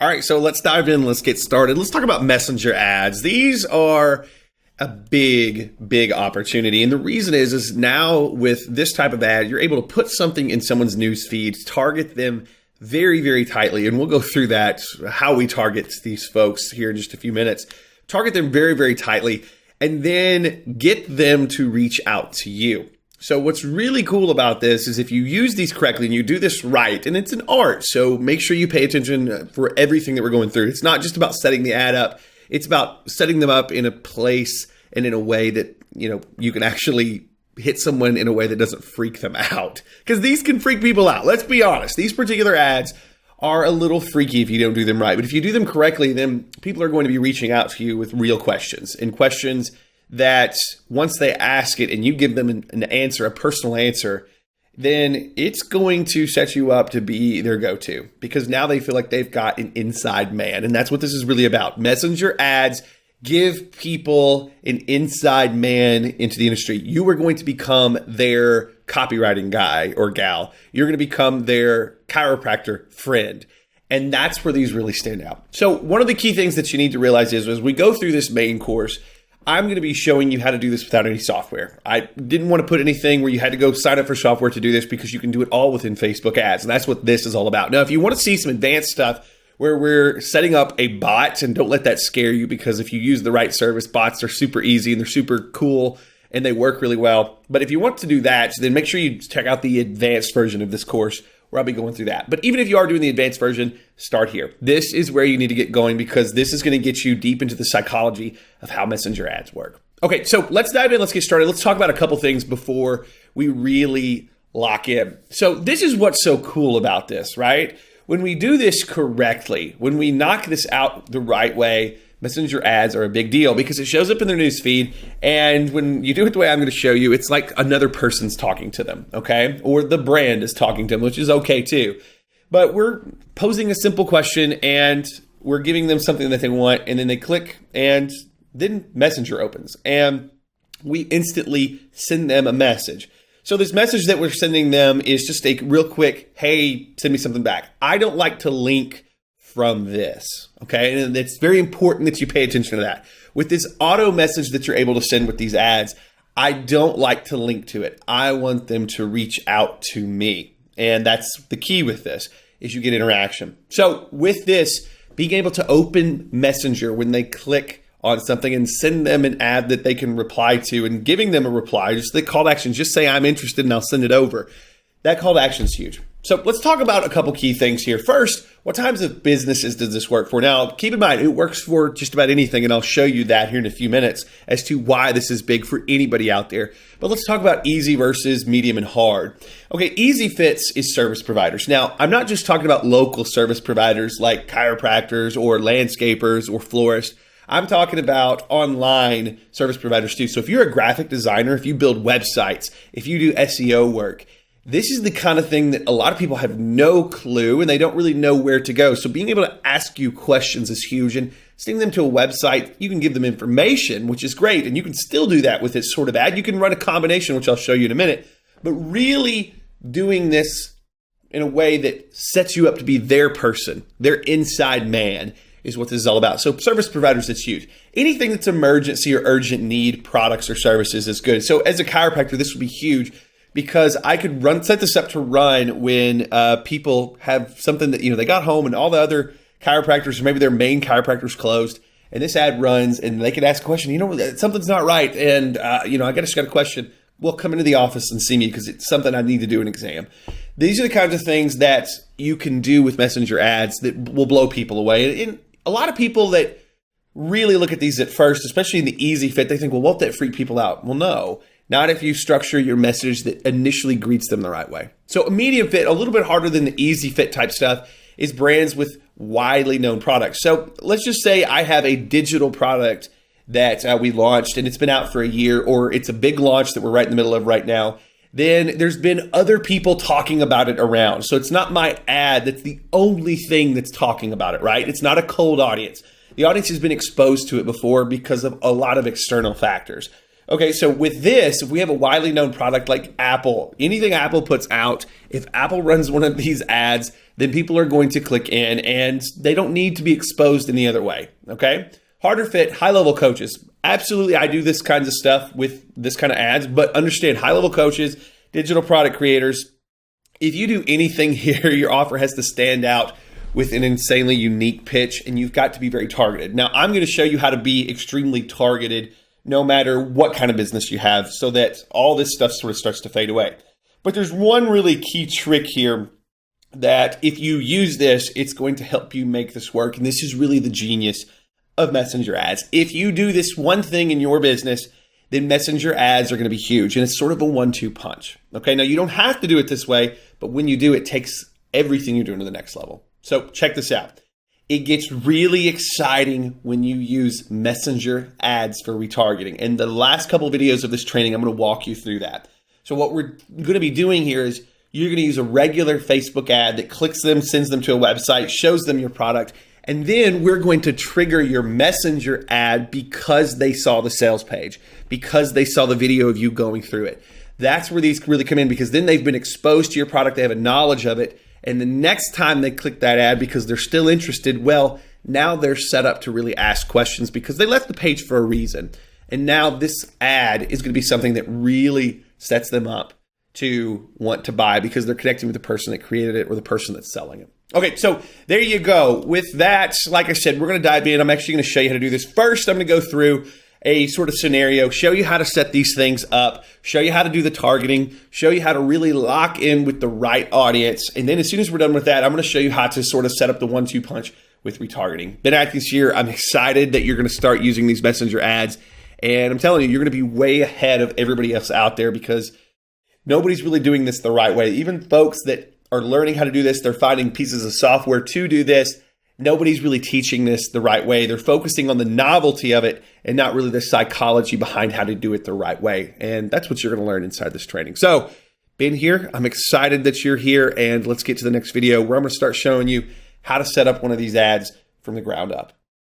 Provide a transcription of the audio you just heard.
All right, so let's dive in. Let's get started. Let's talk about messenger ads. These are a big opportunity. And the reason is now with this type of ad, you're able to put something in someone's news feed, target them very tightly. And we'll go through that, how we target these folks here in just a few minutes. Target them very tightly, and then get them to reach out to you. So what's really cool about this is if you use these correctly and you do this right, and it's an art, so make sure you pay attention for everything that we're going through. It's not just about setting the ad up. It's about setting them up in a place and in a way that, you can actually hit someone in a way that doesn't freak them out. Because these can freak people out. Let's be honest. These particular ads are a little freaky if you don't do them right. But if you do them correctly, then people are going to be reaching out to you with real questions, and questions that once they ask it and you give them an answer, a personal answer, then it's going to set you up to be their go-to, because now they feel like they've got an inside man. And that's what this is really about. Messenger ads give people an inside man into the industry. You are going to become their copywriting guy or gal. You're going to become their chiropractor friend. And that's where these really stand out. So one of the key things that you need to realize is as we go through this main course, I'm going to be showing you how to do this without any software. I didn't want to put anything where you had to go sign up for software to do this, because you can do it all within Facebook ads. And that's what this is all about. Now, if you want to see some advanced stuff where we're setting up a bot, and don't let that scare you, because if you use the right service, bots are super easy and they're super cool and they work really well. But if you want to do that, then make sure you check out the advanced version of this course, where I'll be going through that. But even if you are doing the advanced version, start here. This is where you need to get going, because this is going to get you deep into the psychology of how messenger ads work. Okay, so let's dive in. Let's get started. Let's talk about a couple things before we really lock in. So this is what's so cool about this, right? When we do this correctly, when we knock this out the right way, messenger ads are a big deal, because it shows up in their news feed. And when you do it the way I'm going to show you, it's like another person's talking to them, okay? Or the brand is talking to them, which is okay too. But we're posing a simple question and we're giving them something that they want, and then they click, and then Messenger opens and we instantly send them a message. So this message that we're sending them is just a real quick, hey, send me something back. I don't like to link from this, okay? And it's very important that you pay attention to that. With this auto message that you're able to send with these ads, I don't like to link to it. I want them to reach out to me. And that's the key with this, is you get interaction. So with this, being able to open Messenger when they click on something and send them an ad that they can reply to, and giving them a reply, just the call to action, just say I'm interested and I'll send it over. That call to action is huge. So let's talk about a couple key things here. First, what types of businesses does this work for? Now, keep in mind, it works for just about anything, and I'll show you that here in a few minutes as to why this is big for anybody out there. But let's talk about easy versus medium and hard. Okay, easy fits is service providers. Now, I'm not just talking about local service providers like chiropractors or landscapers or florists. I'm talking about online service providers too. So if you're a graphic designer, if you build websites, if you do SEO work, this is the kind of thing that a lot of people have no clue, and they don't really know where to go. So being able to ask you questions is huge, and sending them to a website, you can give them information, which is great. And you can still do that with this sort of ad. You can run a combination, which I'll show you in a minute, but really doing this in a way that sets you up to be their person, their inside man, is what this is all about. So service providers, it's huge. Anything that's emergency or urgent need products or services is good. So as a chiropractor, this would be huge, because I could set this up to run when people have something that, they got home and all the other chiropractors, or maybe their main chiropractor's closed, and this ad runs and they could ask a question, something's not right. And, I just got a question. Well, come into the office and see me, because it's something I need to do an exam. These are the kinds of things that you can do with messenger ads that will blow people away. And a lot of people that really look at these at first, especially in the easy fit, they think, well, won't that freak people out? Well, no. Not if you structure your message that initially greets them the right way. So a medium fit, a little bit harder than the easy fit type stuff, is brands with widely known products. So let's just say I have a digital product that we launched and it's been out for a year, or it's a big launch that we're right in the middle of right now. Then there's been other people talking about it around. So it's not my ad that's the only thing that's talking about it, right? It's not a cold audience. The audience has been exposed to it before because of a lot of external factors. Okay, so with this, if we have a widely known product like Apple, anything Apple puts out, if Apple runs one of these ads, then people are going to click in and they don't need to be exposed any other way, okay? Harder fit, high-level coaches. Absolutely, I do this kinds of stuff with this kind of ads, but understand high-level coaches, digital product creators, if you do anything here, your offer has to stand out with an insanely unique pitch, and you've got to be very targeted. Now, I'm going to show you how to be extremely targeted no matter what kind of business you have so that all this stuff sort of starts to fade away. But there's one really key trick here that if you use this, it's going to help you make this work. And this is really the genius of messenger ads. If you do this one thing in your business, then messenger ads are going to be huge. And it's sort of a 1-2 punch. Okay, now you don't have to do it this way, but when you do, it takes everything you're doing to the next level. So check this out. It gets really exciting when you use messenger ads for retargeting. And the last couple of videos of this training, I'm going to walk you through that. So what we're going to be doing here is you're going to use a regular Facebook ad that clicks them, sends them to a website, shows them your product, and then we're going to trigger your messenger ad because they saw the sales page, because they saw the video of you going through it. That's where these really come in, because then they've been exposed to your product, they have a knowledge of it, and the next time they click that ad because they're still interested, well, now they're set up to really ask questions because they left the page for a reason. And now this ad is going to be something that really sets them up to want to buy because they're connecting with the person that created it or the person that's selling it. Okay, so there you go. With that, like I said, we're going to dive in. I'm actually going to show you how to do this. First, I'm going to go through a sort of scenario, show you how to set these things up, show you how to do the targeting, show you how to really lock in with the right audience. And then as soon as we're done with that, I'm going to show you how to sort of set up the 1-2 punch with retargeting. Ben Atkins here. I'm excited that you're going to start using these messenger ads. And I'm telling you, you're going to be way ahead of everybody else out there because nobody's really doing this the right way. Even folks that are learning how to do this, they're finding pieces of software to do this. Nobody's really teaching this the right way. They're focusing on the novelty of it and not really the psychology behind how to do it the right way. And that's what you're going to learn inside this training. So, Ben here, I'm excited that you're here, and let's get to the next video where I'm going to start showing you how to set up one of these ads from the ground up.